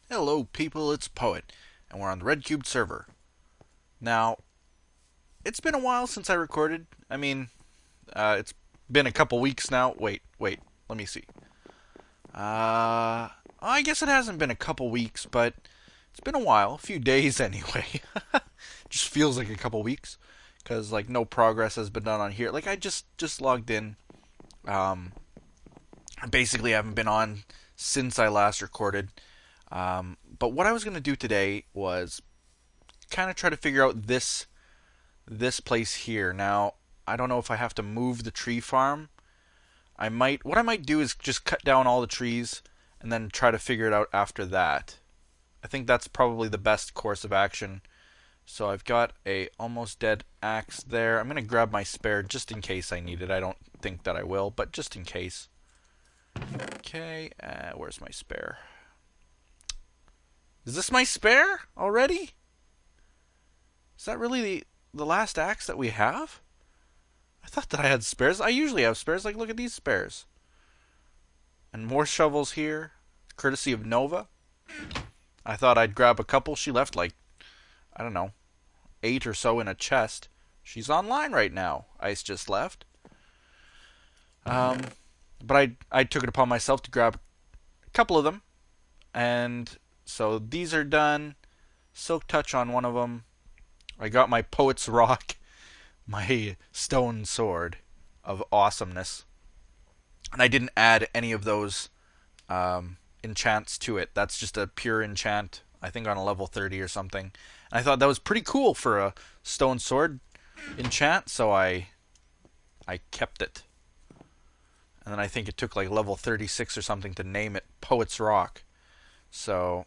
Hello people, it's Poet, and we're on the RedCubed server. Now, it's been a while since I recorded. It's been a couple weeks now. Wait, let me see. I guess it hasn't been a couple weeks, but it's been a while. A few days anyway. Just feels like a couple weeks, because, like, no progress has been done on here. Like, I just logged in. I basically haven't been on since I last recorded. But what I was going to do today was kind of try to figure out this place here. Now, I don't know if I have to move the tree farm. What I might do is just cut down all the trees and then try to figure it out after that. I think that's probably the best course of action. So I've got a almost dead axe there. I'm going to grab my spare just in case I need it. I don't think that I will, but just in case. Okay, where's my spare? Is this my spare already? Is that really the last axe that we have? I thought that I had spares. I usually have spares. Like, look at these spares. And more shovels here, courtesy of Nova. I thought I'd grab a couple. She left, like, I don't know, 8 or so in a chest. She's online right now. Ice just left. But I took it upon myself to grab a couple of them. And so these are done. Silk touch on one of them. I got my Poet's Rock, my stone sword of awesomeness. And I didn't add any of those enchants to it. That's just a pure enchant, I think on a level 30 or something. And I thought that was pretty cool for a stone sword enchant, so I kept it. And then I think it took like level 36 or something to name it Poet's Rock. So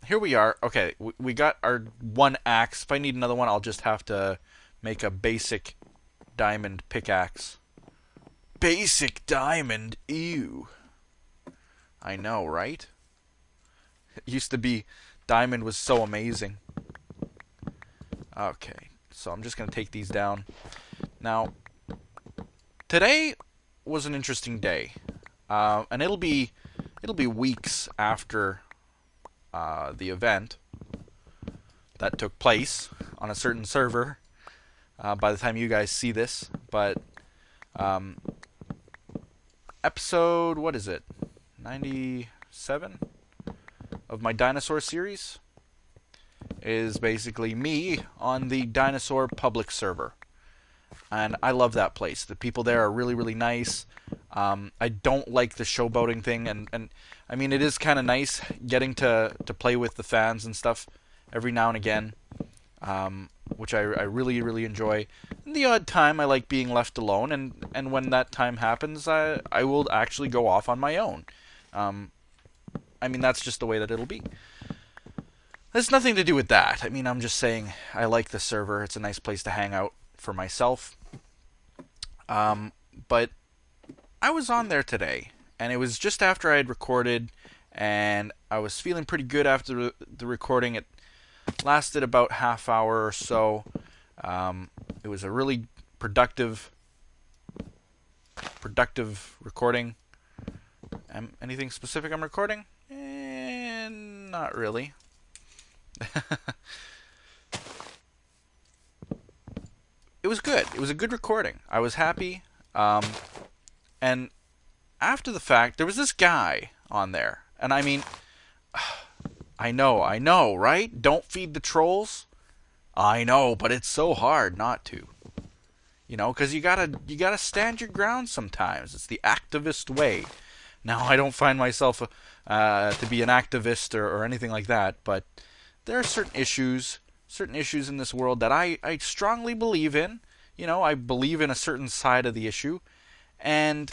here we are. Okay, we got our one axe. If I need another one, I'll just have to make a basic diamond pickaxe. Basic diamond? Ew. I know, right? It used to be diamond was so amazing. Okay, so I'm just going to take these down. Now, today was an interesting day. And it'll be weeks after the event that took place on a certain server by the time you guys see this. But episode, what is it, 97 of my dinosaur series is basically me on the dinosaur public server. And I love that place. The people there are really, really nice. I don't like the showboating thing, and I mean, it is kind of nice getting to play with the fans and stuff every now and again, which I really, really enjoy. And the odd time, I like being left alone, and when that time happens, I will actually go off on my own. I mean, that's just the way that it'll be. There's nothing to do with that. I mean, I'm just saying I like the server. It's a nice place to hang out for myself. But I was on there today, and it was just after I had recorded, and I was feeling pretty good after the recording. It lasted about half hour or so. It was a really productive recording. Anything specific I'm recording? Not really. It was good. It was a good recording. I was happy. And after the fact, there was this guy on there. And I mean, I know, right? Don't feed the trolls. I know, but it's so hard not to. You know, because you gotta stand your ground sometimes. It's the activist way. Now, I don't find myself to be an activist or anything like that, but there are certain issues in this world that I strongly believe in. You know, I believe in a certain side of the issue, and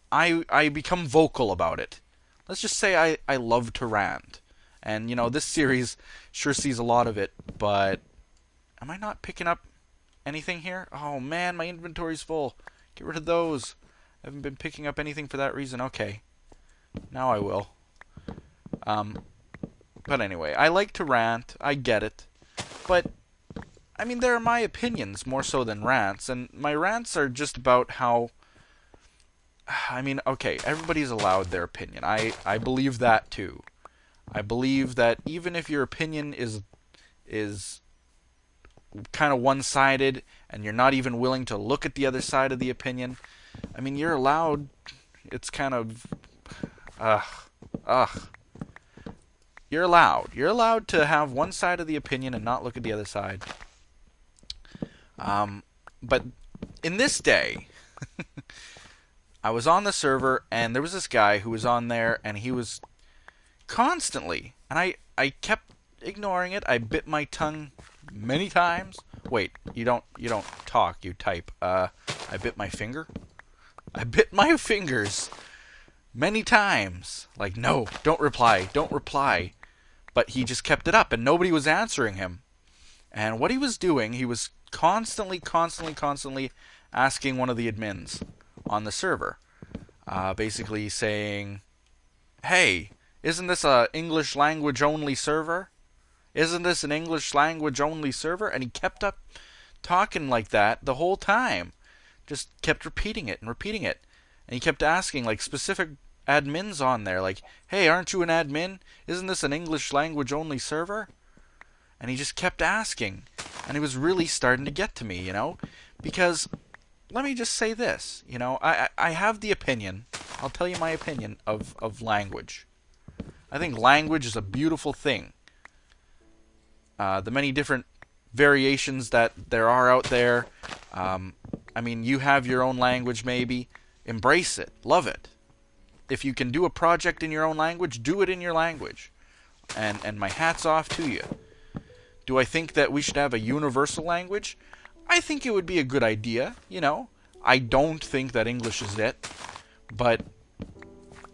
I become vocal about it. Let's just say I love to rant. And, you know, this series sure sees a lot of it, but am I not picking up anything here? Oh, man, my inventory's full. Get rid of those. I haven't been picking up anything for that reason. Okay. Now I will. But anyway, I like to rant. I get it. But I mean, they're my opinions more so than rants, and my rants are just about how. I mean, okay, everybody's allowed their opinion. I believe that too. I believe that even if your opinion is kind of one-sided and you're not even willing to look at the other side of the opinion, I mean, you're allowed. It's kind of ugh, ugh. You're allowed. You're allowed to have one side of the opinion and not look at the other side. But in this day, I was on the server and there was this guy who was on there and he was constantly, and I kept ignoring it. I bit my tongue many times. Wait, you don't talk, you type. I bit my finger. I bit my fingers many times. Like, no, don't reply, don't reply. But he just kept it up, and nobody was answering him. And what he was doing, he was constantly asking one of the admins on the server, basically saying, "Hey, isn't this a English language only server? Isn't this an English language only server?" And he kept up talking like that the whole time. Just kept repeating it and repeating it. And he kept asking like specific admins on there, like, "Hey, aren't you an admin? Isn't this an English language only server?" And he just kept asking. And he was really starting to get to me, you know? Because, let me just say this, you know, I have the opinion, I'll tell you my opinion of language. I think language is a beautiful thing. The many different variations that there are out there. I mean, you have your own language maybe. Embrace it. Love it. If you can do a project in your own language, do it in your language. And my hat's off to you. Do I think that we should have a universal language? I think it would be a good idea, you know. I don't think that English is it. But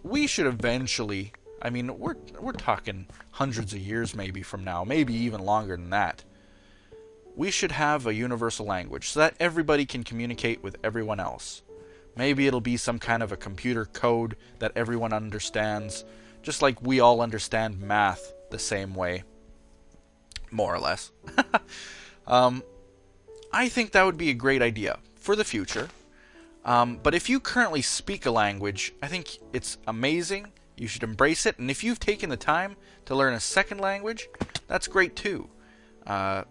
we should eventually, I mean, we're talking hundreds of years maybe from now, maybe even longer than that. We should have a universal language so that everybody can communicate with everyone else. Maybe it'll be some kind of a computer code that everyone understands, just like we all understand math the same way, more or less. I think that would be a great idea for the future. But if you currently speak a language, I think it's amazing. You should embrace it. And if you've taken the time to learn a second language, that's great too. I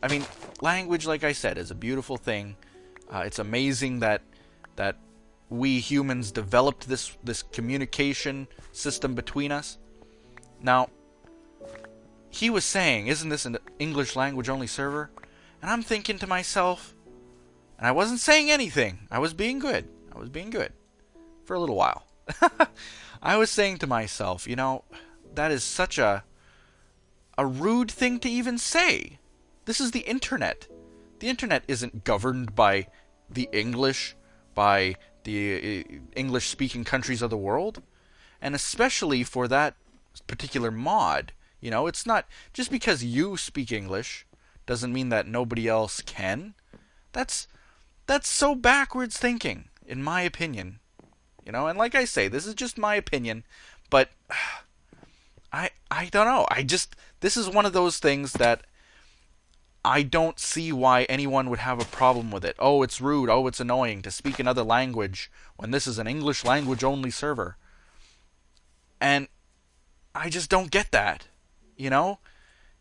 mean, language, like I said, is a beautiful thing. It's amazing that we humans developed this communication system between us. Now, he was saying, "Isn't this an English language only server?" And I'm thinking to myself, and I wasn't saying anything. I was being good. I was being good for a little while. I was saying to myself, you know, that is such a rude thing to even say. This is the internet. The internet isn't governed by the English, by the English-speaking countries of the world. And especially for that particular mod, you know, it's not just because you speak English doesn't mean that nobody else can. That's so backwards thinking, in my opinion. You know, and like I say, this is just my opinion, but I don't know. This is one of those things that I don't see why anyone would have a problem with it. Oh, it's rude. Oh, it's annoying to speak another language when this is an English language only server. And I just don't get that. You know?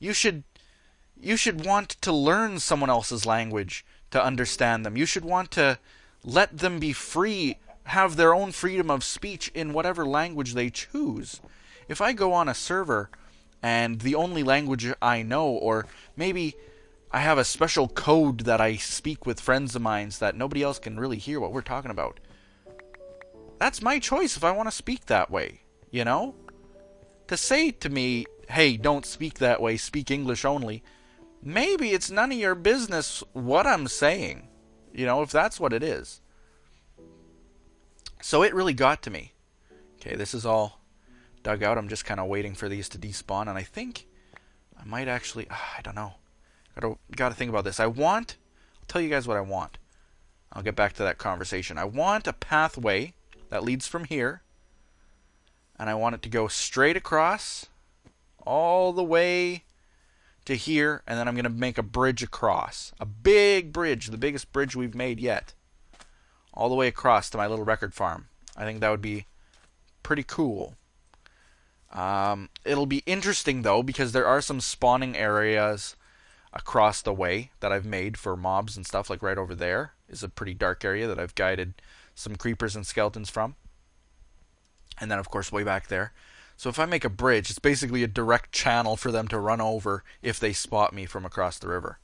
You should want to learn someone else's language to understand them. You should want to let them be free, have their own freedom of speech in whatever language they choose. If I go on a server and the only language I know, or maybe I have a special code that I speak with friends of mine so that nobody else can really hear what we're talking about, that's my choice if I want to speak that way, you know? To say to me, "Hey, don't speak that way, speak English only," maybe it's none of your business what I'm saying, you know, if that's what it is. So it really got to me. Okay, this is all dug out. I'm just kind of waiting for these to despawn, and I think I might actually, I don't know. Got to think about this. I'll tell you guys what I want. I'll get back to that conversation. I want a pathway that leads from here, and I want it to go straight across all the way to here, and then I'm going to make a bridge across. A big bridge, the biggest bridge we've made yet. All the way across to my little record farm. I think that would be pretty cool. It'll be interesting, though, because there are some spawning areas across the way that I've made for mobs and stuff. Like right over there is a pretty dark area that I've guided some creepers and skeletons from. And then, of course, way back there. So if I make a bridge, it's basically a direct channel for them to run over if they spot me from across the river.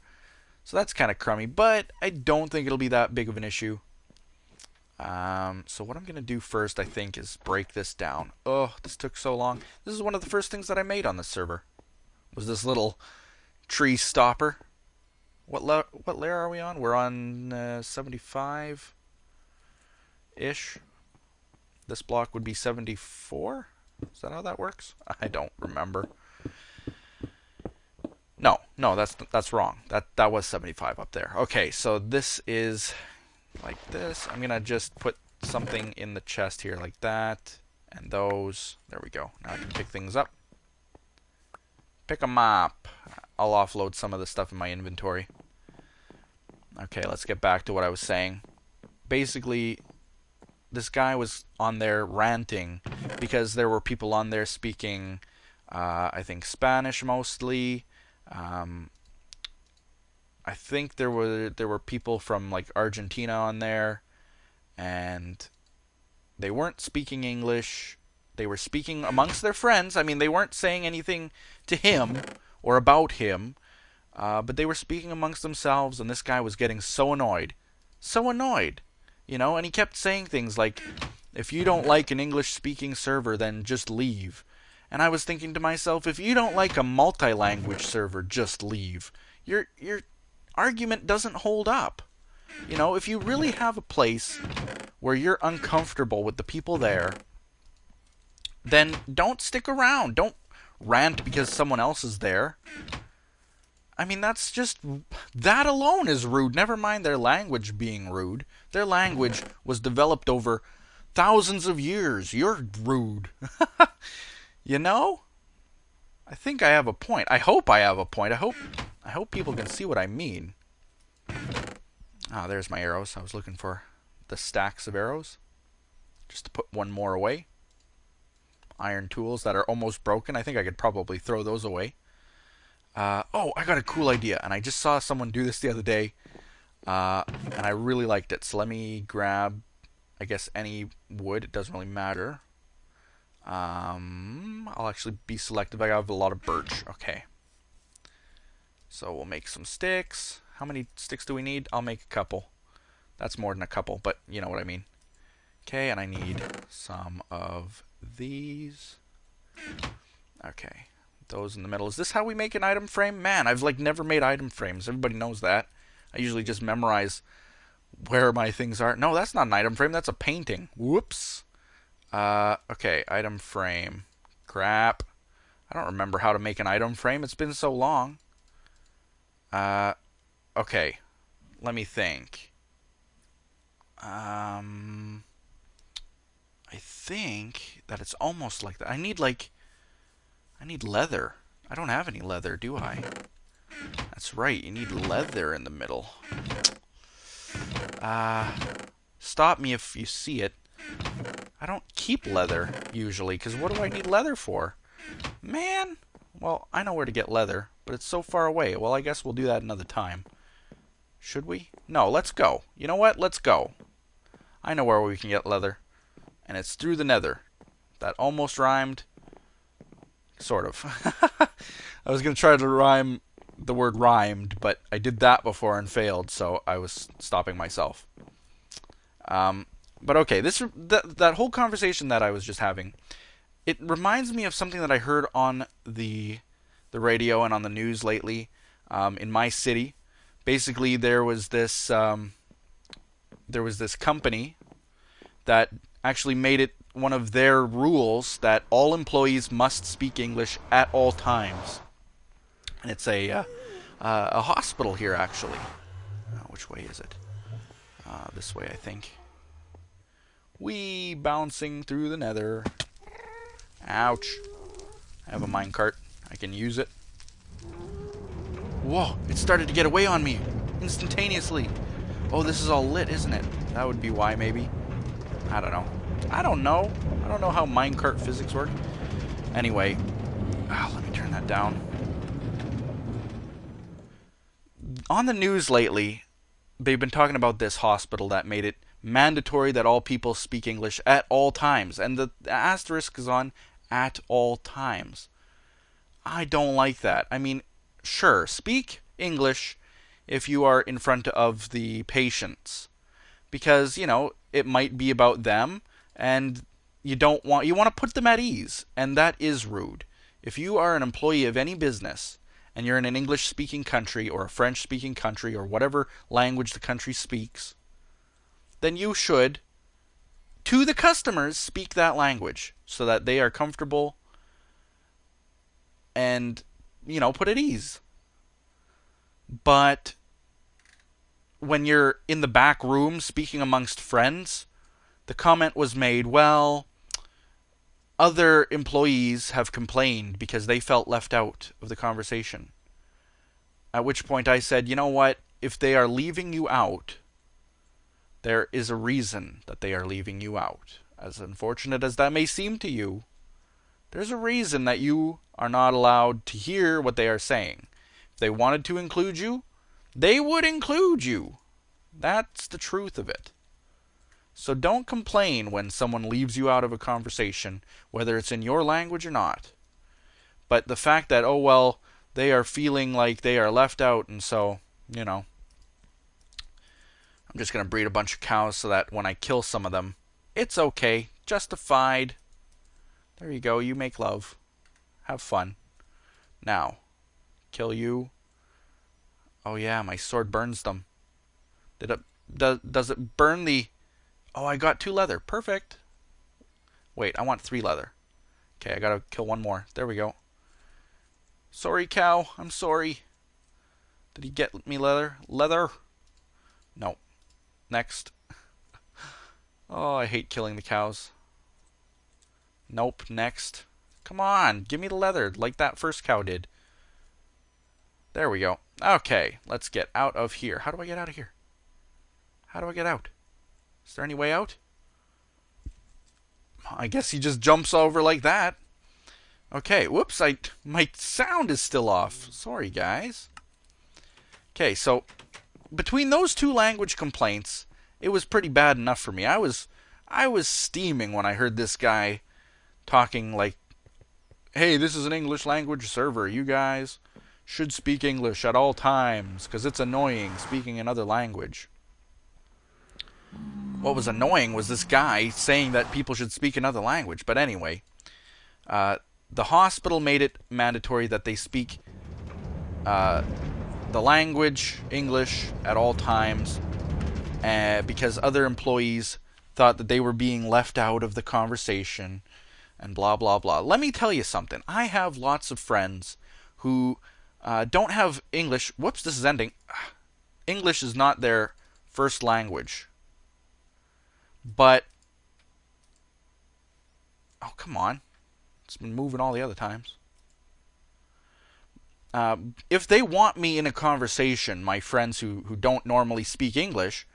So that's kind of crummy, but I don't think it'll be that big of an issue. So what I'm going to do first, I think, is break this down. Oh, this took so long. This is one of the first things that I made on this server. Was this little tree stopper. What layer are we on? We're on 75-ish. This block would be 74? Is that how that works? I don't remember. No, that's wrong. That was 75 up there. Okay, so this is like this. I'm gonna just put something in the chest here like that, and those. There we go. Now I can pick things up. Pick them up. I'll offload some of the stuff in my inventory. Okay, let's get back to what I was saying. Basically, this guy was on there ranting because there were people on there speaking, I think, Spanish mostly. I think there were people from like Argentina on there, and they weren't speaking English. They were speaking amongst their friends. I mean, they weren't saying anything to him or about him, but they were speaking amongst themselves, and this guy was getting so annoyed. So annoyed. You know, and he kept saying things like, if you don't like an English-speaking server, then just leave. And I was thinking to myself, if you don't like a multi-language server, just leave. Your argument doesn't hold up. You know, if you really have a place where you're uncomfortable with the people there, then don't stick around. Don't rant because someone else is there. I mean, that's just... that alone is rude. Never mind their language being rude. Their language was developed over thousands of years. You're rude. You know? I think I have a point. I hope I have a point. I hope people can see what I mean. Ah, there's my arrows. I was looking for the stacks of arrows. Just to put one more away. Iron tools that are almost broken. I think I could probably throw those away. Oh, I got a cool idea, and I just saw someone do this the other day, and I really liked it. So let me grab, I guess, any wood. It doesn't really matter. I'll actually be selective. I have a lot of birch. Okay. So we'll make some sticks. How many sticks do we need? I'll make a couple. That's more than a couple, but you know what I mean. Okay, and I need some of these. Okay. Those in the middle. Is this how we make an item frame? Man, I've like never made item frames. Everybody knows that. I usually just memorize where my things are. No, that's not an item frame. That's a painting. Whoops. Okay, item frame. Crap. I don't remember how to make an item frame. It's been so long. Okay. Let me think. I think that it's almost like that. I need leather. I don't have any leather, do I? That's right, you need leather in the middle. Stop me if you see it. I don't keep leather, usually, because what do I need leather for? Man! Well, I know where to get leather, but it's so far away. Well, I guess we'll do that another time. Should we? No, let's go. You know what? Let's go. I know where we can get leather. And it's through the Nether. That almost rhymed. Sort of. I was going to try to rhyme the word rhymed, but I did that before and failed, so I was stopping myself. But okay, that whole conversation that I was just having, it reminds me of something that I heard on the radio and on the news lately in my city. Basically, there was this company that actually made it one of their rules that all employees must speak English at all times. And it's a hospital here, actually. Which way is it? This way, I think. Wee, bouncing through the Nether. Ouch. I have a minecart. I can use it. Whoa, it started to get away on me instantaneously. Oh, this is all lit, isn't it? That would be why, maybe. I don't know. I don't know. I don't know how minecart physics work. Anyway, let me turn that down. On the news lately, they've been talking about this hospital that made it mandatory that all people speak English at all times. And the asterisk is on at all times. I don't like that. I mean, sure, speak English if you are in front of the patients. Because, you know, it might be about them and you want to put them at ease, and that is rude. If you are an employee of any business and you're in an English speaking country or a French speaking country or whatever language the country speaks, then you should to the customers speak that language so that they are comfortable and, you know, put at ease. But when you're in the back room speaking amongst friends, the comment was made, well, other employees have complained because they felt left out of the conversation. At which point I said, you know what? If they are leaving you out, there is a reason that they are leaving you out. As unfortunate as that may seem to you, there's a reason that you are not allowed to hear what they are saying. If they wanted to include you, they would include you. That's the truth of it. So don't complain when someone leaves you out of a conversation, whether it's in your language or not. But the fact that, oh well, they are feeling like they are left out, and so, you know, I'm just going to breed a bunch of cows so that when I kill some of them, it's okay, justified. There you go, you make love. Have fun. Now, kill you. Oh yeah, my sword burns them. Does it burn the... Oh, I got 2 leather. Perfect. Wait, I want 3 leather. Okay, I gotta kill one more. There we go. Sorry, cow. I'm sorry. Did he get me leather? Leather? No. Next. Oh, I hate killing the cows. Nope. Next. Come on. Give me the leather like that first cow did. There we go. Okay, let's get out of here. How do I get out of here? How do I get out? Is there any way out? I guess he just jumps over like that. Okay, whoops, my sound is still off. Sorry, guys. Okay, so between those 2 language complaints, it was pretty bad enough for me. I was steaming when I heard this guy talking like, hey, this is an English language server. You guys should speak English at all times because it's annoying speaking another language. What was annoying was this guy saying that people should speak another language. But anyway, the hospital made it mandatory that they speak the language, English, at all times, because other employees thought that they were being left out of the conversation, and blah, blah, blah. Let me tell you something. I have lots of friends who don't have English. Whoops, this is ending. English is not their first language. But, oh, come on. It's been moving all the other times. If they want me in a conversation, my friends who don't normally speak English,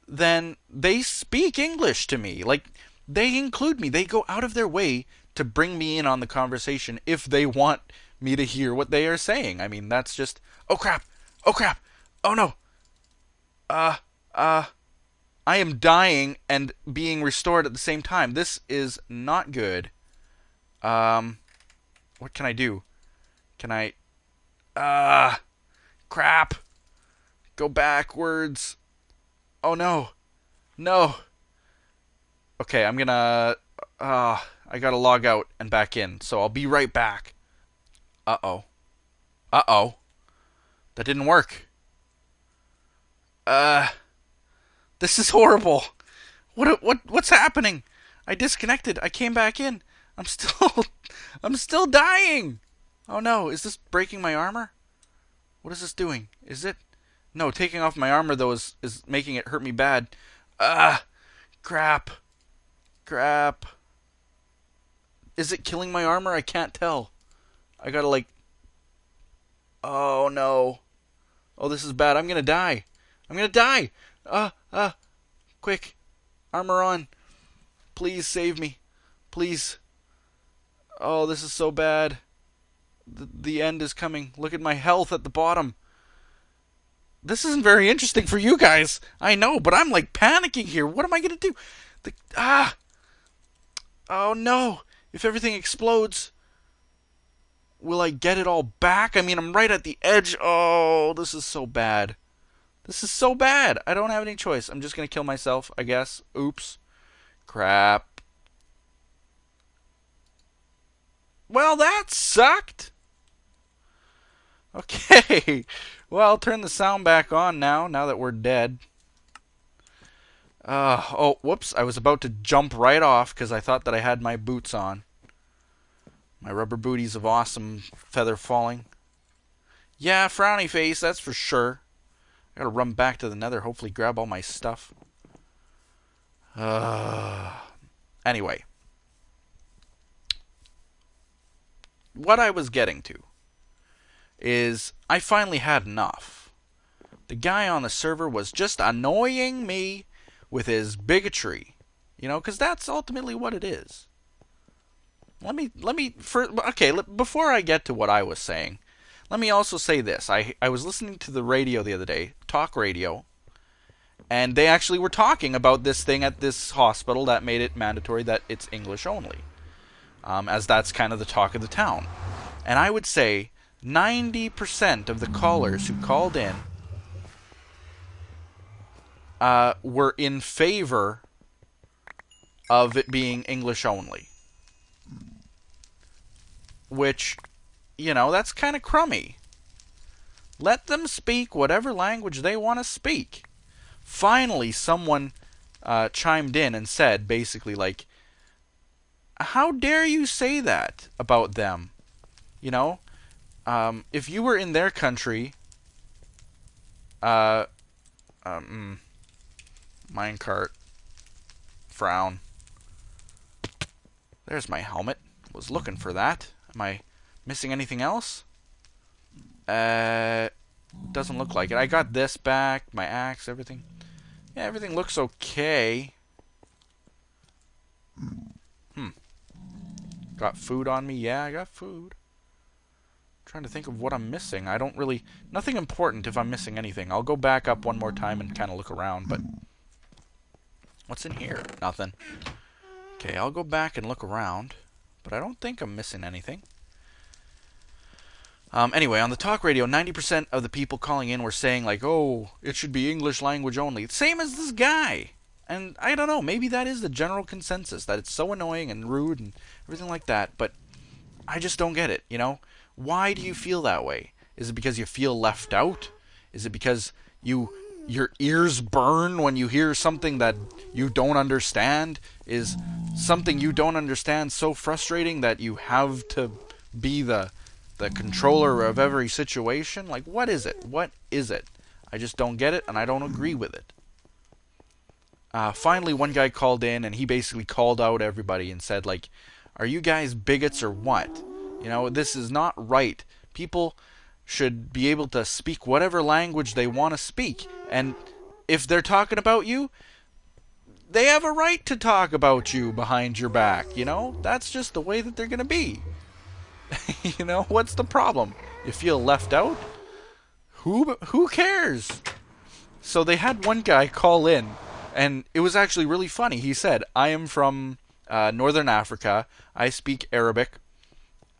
then they speak English to me. Like, they include me. They go out of their way to bring me in on the conversation if they want me to hear what they are saying. I mean, that's just, oh crap, oh crap, oh no, I am dying and being restored at the same time. This is not good. What can I do? Can I... crap. Go backwards. Oh no. No. Okay, I'm gonna... I gotta log out and back in, so I'll be right back. Uh-oh. Uh-oh. That didn't work. This is horrible. What's happening? I disconnected. I came back in. I'm still dying. Oh no, is this breaking my armor? What is this doing? Is it? No, taking off my armor though is making it hurt me bad. Crap. Crap. Is it killing my armor? I can't tell. I gotta like... Oh no. Oh, this is bad. I'm gonna die. I'm gonna die. Quick. Armor on. Please save me. Please. Oh, this is so bad. The end is coming. Look at my health at the bottom. This isn't very interesting for you guys. I know, but I'm like panicking here. What am I gonna do? The, ah! Oh no! If everything explodes, will I get it all back? I mean, I'm right at the edge. Oh, this is so bad. This is so bad. I don't have any choice. I'm just gonna kill myself, I guess. Oops. Crap. Well, that sucked. Okay. Well, I'll turn the sound back on now that we're dead. Oh, whoops. I was about to jump right off because I thought that I had my boots on. My rubber booties of awesome feather falling. Yeah, frowny face, that's for sure. I gotta run back to the Nether, hopefully grab all my stuff. Anyway. What I was getting to is I finally had enough. The guy on the server was just annoying me with his bigotry. You know, because that's ultimately what it is. Before I get to what I was saying, let me also say this. I was listening to the radio the other day, talk radio, and they actually were talking about this thing at this hospital that made it mandatory that it's English only, as that's kind of the talk of the town. And I would say 90% of the callers who called in were in favor of it being English only. Which, you know, that's kind of crummy. Let them speak whatever language they want to speak. Finally, someone chimed in and said, basically, like, how dare you say that about them? You know, if you were in their country, minecart, frown. There's my helmet. Was looking for that. Am I missing anything else? Doesn't look like it. I got this back, my axe, everything. Yeah, everything looks okay. Got food on me? Yeah, I got food. Trying to think of what I'm missing. I don't really... Nothing important if I'm missing anything. I'll go back up one more time and kind of look around, but... What's in here? Nothing. Okay, I'll go back and look around, but I don't think I'm missing anything. Anyway, on the talk radio, 90% of the people calling in were saying, like, oh, it should be English language only. Same as this guy. And I don't know, maybe that is the general consensus, that it's so annoying and rude and everything like that, but I just don't get it, you know? Why do you feel that way? Is it because you feel left out? Is it because your ears burn when you hear something that you don't understand? Is something you don't understand so frustrating that you have to be the controller of every situation? Like, what is it? What is it? I just don't get it, and I don't agree with it. Finally, one guy called in, and he basically called out everybody and said, like, are you guys bigots or what? You know, this is not right. People should be able to speak whatever language they want to speak. And if they're talking about you, they have a right to talk about you behind your back, you know? That's just the way that they're going to be. You know, what's the problem? You feel left out? Who cares? So they had one guy call in, and it was actually really funny. He said, I am from Northern Africa. I speak Arabic.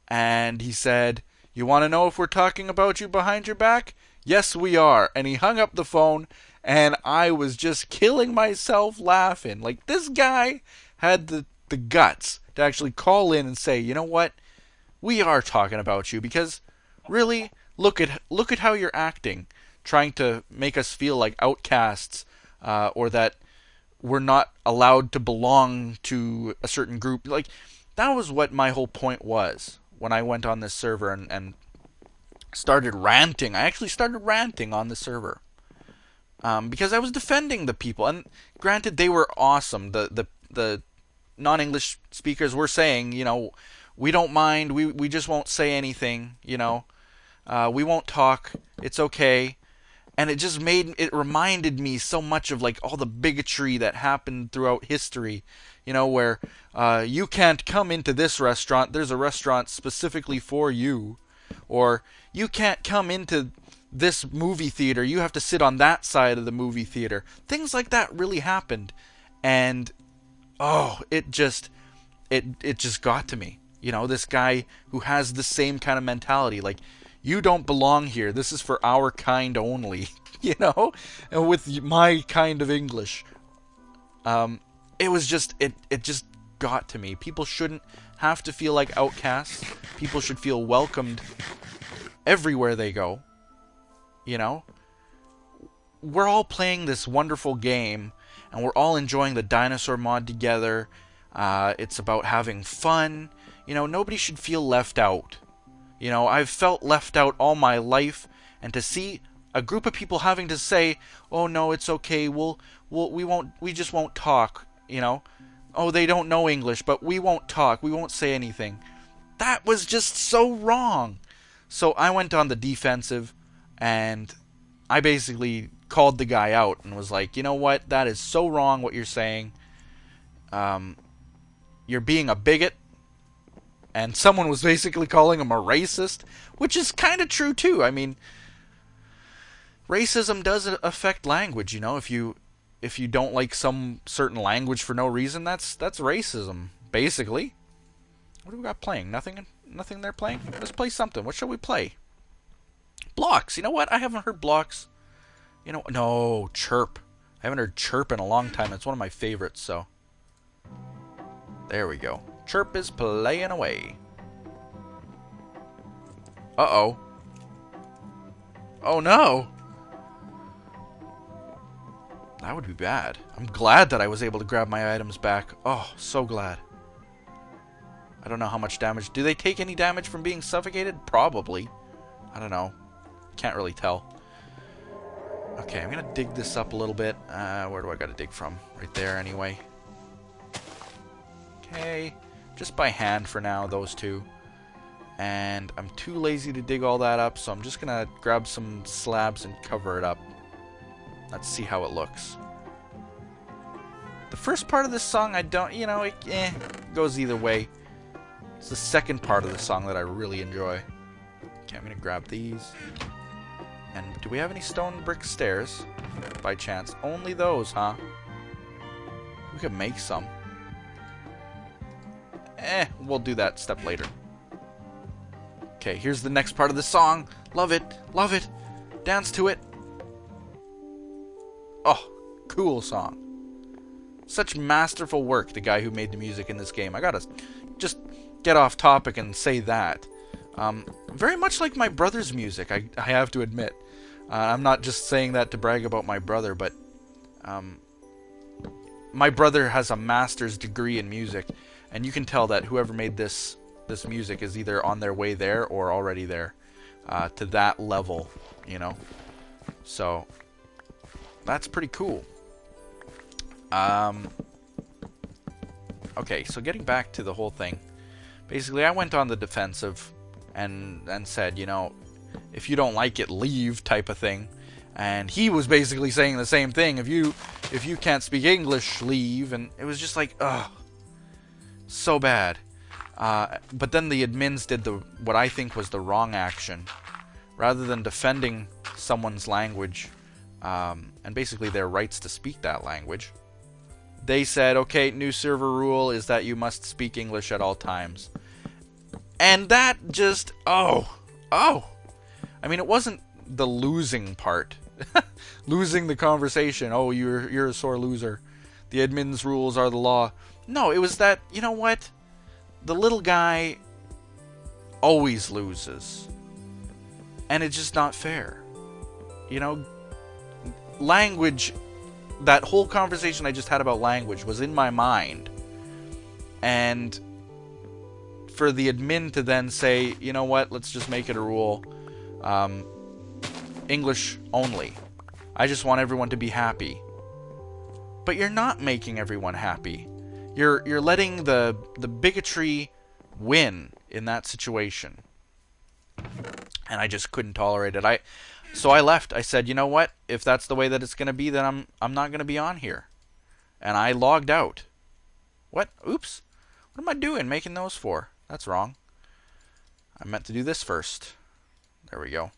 And he said, you want to know if we're talking about you behind your back? Yes, we are. And he hung up the phone, and I was just killing myself laughing. Like, this guy had the guts to actually call in and say, you know what? We are talking about you, because really, look at how you're acting, trying to make us feel like outcasts, or that we're not allowed to belong to a certain group. Like, that was what my whole point was when I went on this server and started ranting. I actually started ranting on the server, because I was defending the people. And granted, they were awesome. The non-English speakers were saying, you know, we don't mind. We just won't say anything, you know. We won't talk. It's okay. And it reminded me so much of like all the bigotry that happened throughout history, where you can't come into this restaurant, there's a restaurant specifically for you, or you can't come into this movie theater, you have to sit on that side of the movie theater. Things like that really happened, and it just got to me. This guy who has the same kind of mentality, like, you don't belong here. This is for our kind only, and with my kind of English. It just got to me. People shouldn't have to feel like outcasts. People should feel welcomed everywhere they go. We're all playing this wonderful game, and we're all enjoying the dinosaur mod together. It's about having fun. Nobody should feel left out. I've felt left out all my life, and to see a group of people having to say, "Oh no, it's okay. We just won't talk." Oh, they don't know English, but we won't talk. We won't say anything. That was just so wrong. So I went on the defensive, and I basically called the guy out and was like, "You know what? That is so wrong what you're saying. You're being a bigot." And someone was basically calling him a racist, which is kind of true too. I mean, racism does affect language. If you don't like some certain language for no reason, that's racism, basically. What do we got playing? Nothing they're playing? Let's play something. What shall we play? Blocks. You know what? I haven't heard Blocks. No, Chirp. I haven't heard Chirp in a long time. It's one of my favorites, so. There we go. Chirp is playing away. Uh-oh. Oh no! That would be bad. I'm glad that I was able to grab my items back. Oh, so glad. I don't know how much damage. Do they take any damage from being suffocated? Probably. I don't know. Can't really tell. Okay, I'm gonna dig this up a little bit. Where do I gotta dig from? Right there, anyway. Okay. Just by hand for now, those two. And I'm too lazy to dig all that up, so I'm just gonna grab some slabs and cover it up. Let's see how it looks. The first part of this song, I don't, it goes either way. It's the second part of the song that I really enjoy. Okay, I'm gonna grab these. And do we have any stone brick stairs? By chance. Only those, huh? We could make some. We'll do that step later. Okay, here's the next part of the song. Love it. Love it. Dance to it. Oh, cool song. Such masterful work, the guy who made the music in this game. I gotta just get off topic and say that. Very much like my brother's music, I have to admit. I'm not just saying that to brag about my brother, but my brother has a master's degree in music, and you can tell that whoever made this music is either on their way there or already there to that level, So that's pretty cool. Okay, so getting back to the whole thing, basically I went on the defensive and said, if you don't like it, leave, type of thing. And he was basically saying the same thing. If you can't speak English, leave. And it was just like, ugh, so bad. But then the admins did what I think was the wrong action. Rather than defending someone's language, and basically their rights to speak that language, they said, okay, new server rule is that you must speak English at all times. And that just, oh. I mean, it wasn't the losing part. Losing the conversation. Oh, you're a sore loser. The admin's rules are the law. No, it was that, you know what? The little guy always loses. And it's just not fair. Language, that whole conversation I just had about language was in my mind. And for the admin to then say, you know what, let's just make it a rule. English only. I just want everyone to be happy. But you're not making everyone happy. You're letting the bigotry win in that situation. and I just couldn't tolerate it. So I left. I said, you know what? If that's the way that it's going to be, then I'm not going to be on here. And I logged out. What? Oops. What am I doing making those for? That's wrong. I meant to do this first. There we go.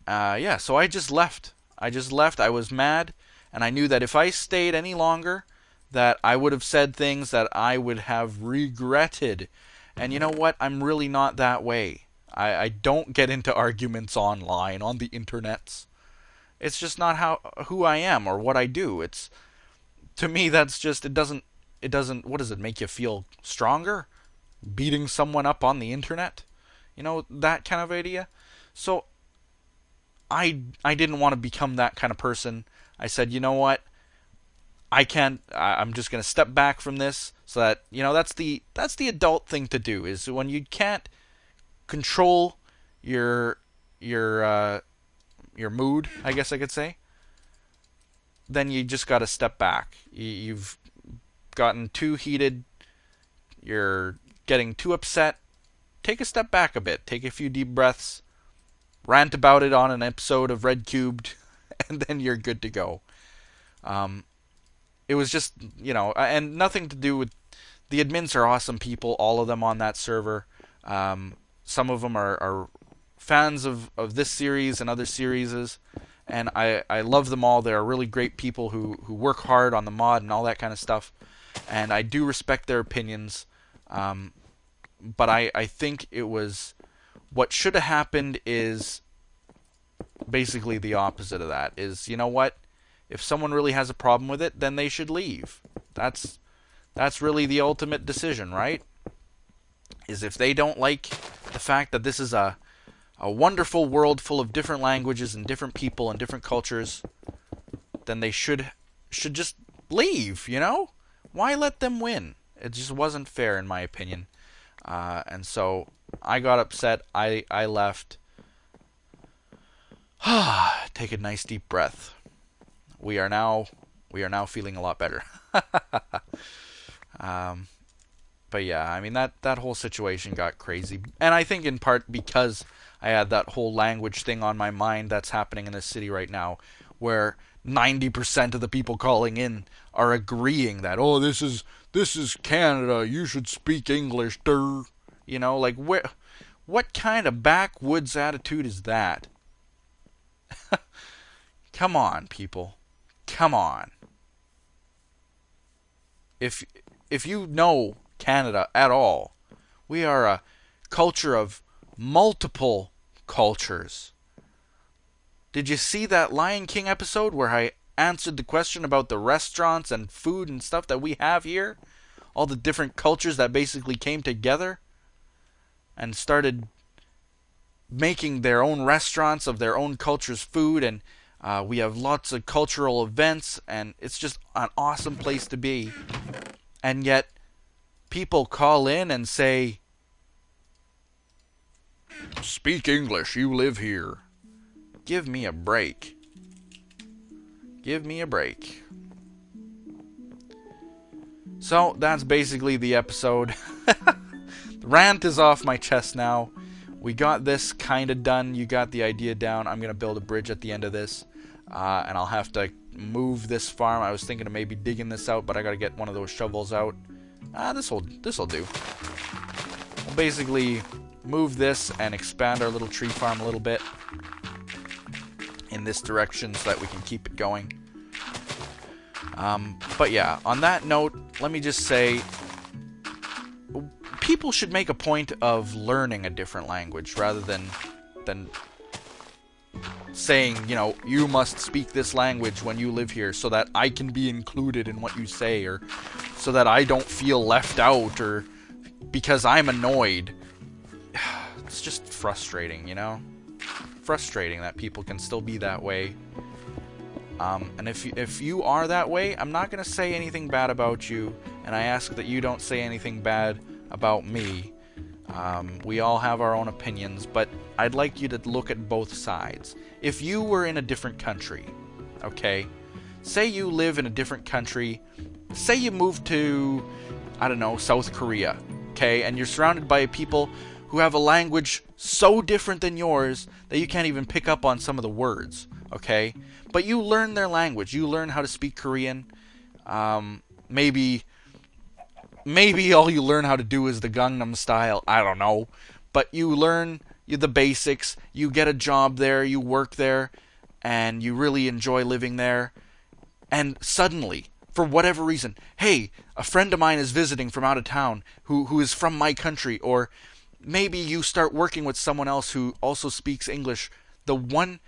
Yeah, so I just left. I just left. I was mad, and I knew that if I stayed any longer, that I would have said things that I would have regretted. And you know what? I'm really not that way. I don't get into arguments online, on the internets. It's just not who I am or what I do. To me, that's just, it doesn't, what does it make you feel stronger? Beating someone up on the internet? You know, that kind of idea? So, I didn't want to become that kind of person. I said, you know what? I'm just going to step back from this, so that, you know, that's the adult thing to do, is when you can't control your mood, I guess I could say, then you just got to step back. You've gotten too heated, you're getting too upset. Take a step back a bit, take a few deep breaths, rant about it on an episode of RedCubed, and then you're good to go. It was just, you know, and nothing to do with, the admins are awesome people, all of them on that server. Some of them are fans of this series and other series, and I love them all. They're really great people who work hard on the mod and all that kind of stuff, and I do respect their opinions. But I think it was, what should have happened is basically the opposite of that. Is, you know what? If someone really has a problem with it, then they should leave. That's really the ultimate decision, right? Is if they don't like the fact that this is a wonderful world full of different languages and different people and different cultures, then they should just leave, you know? Why let them win? It just wasn't fair, in my opinion. And so I got upset. I left. Take a nice deep breath. We are now feeling a lot better. But yeah, I mean, that whole situation got crazy, and I think in part because I had that whole language thing on my mind that's happening in this city right now, where 90% of the people calling in are agreeing that, oh, this is Canada, you should speak English, duh. You know, like, what kind of backwoods attitude is that? Come on, people. Come on. If you know Canada at all, we are a culture of multiple cultures. Did you see that Lion King episode where I answered the question about the restaurants and food and stuff that we have here? All the different cultures that basically came together and started making their own restaurants of their own culture's food, and we have lots of cultural events, and it's just an awesome place to be. And yet, people call in and say, speak English, you live here. Give me a break. Give me a break. So, that's basically the episode. The rant is off my chest now. We got this kind of done. You got the idea down. I'm going to build a bridge at the end of this. And I'll have to move this farm. I was thinking of maybe digging this out, but I got to get one of those shovels out. This'll do. We'll basically move this and expand our little tree farm a little bit in this direction so that we can keep it going. But yeah, on that note, let me just say, people should make a point of learning a different language rather than saying, you know, you must speak this language when you live here so that I can be included in what you say, or so that I don't feel left out, or because I'm annoyed. It's just frustrating, you know? Frustrating that people can still be that way. And if you are that way, I'm not going to say anything bad about you, and I ask that you don't say anything bad about me. We all have our own opinions, but I'd like you to look at both sides. If you were in a different country, okay? Say you live in a different country. Say you move to, I don't know, South Korea, okay? And you're surrounded by people who have a language so different than yours that you can't even pick up on some of the words, okay? But you learn their language. You learn how to speak Korean. Maybe all you learn how to do is the Gangnam Style. I don't know. But you learn the basics. You get a job there. You work there. And you really enjoy living there. And suddenly, for whatever reason, hey, a friend of mine is visiting from out of town who is from my country. Or maybe you start working with someone else who also speaks English. The one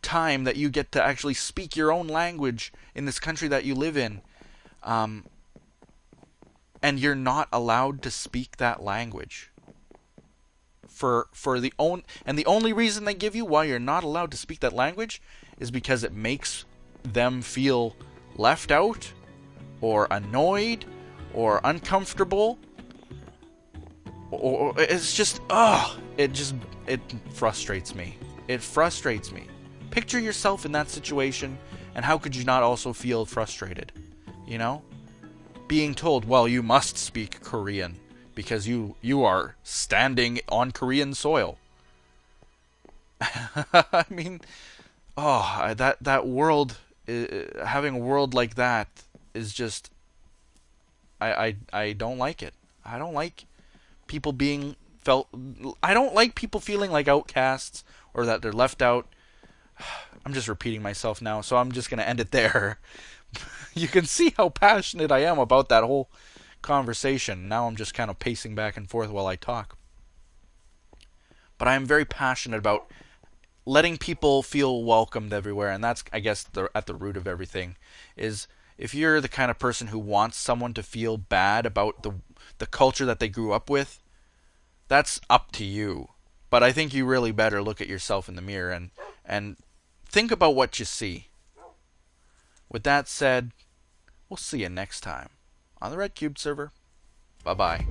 time that you get to actually speak your own language in this country that you live in, and you're not allowed to speak that language. And the only reason they give you why you're not allowed to speak that language is because it makes them feel left out or annoyed or uncomfortable, or it's just it frustrates me. It frustrates me. Picture yourself in that situation, and how could you not also feel frustrated? You know? Being told, well, you must speak Korean because you are standing on Korean soil. I mean, that world, having a world like that is just, I don't like it. I don't like people being felt. I don't like people feeling like outcasts or that they're left out. I'm just repeating myself now, so I'm just gonna end it there. You can see how passionate I am about that whole conversation. Now I'm just kind of pacing back and forth while I talk. But I am very passionate about letting people feel welcomed everywhere, and that's, I guess, at the root of everything. Is if you're the kind of person who wants someone to feel bad about the culture that they grew up with, that's up to you. But I think you really better look at yourself in the mirror and think about what you see. With that said, we'll see you next time on the RedCubed server. Bye-bye.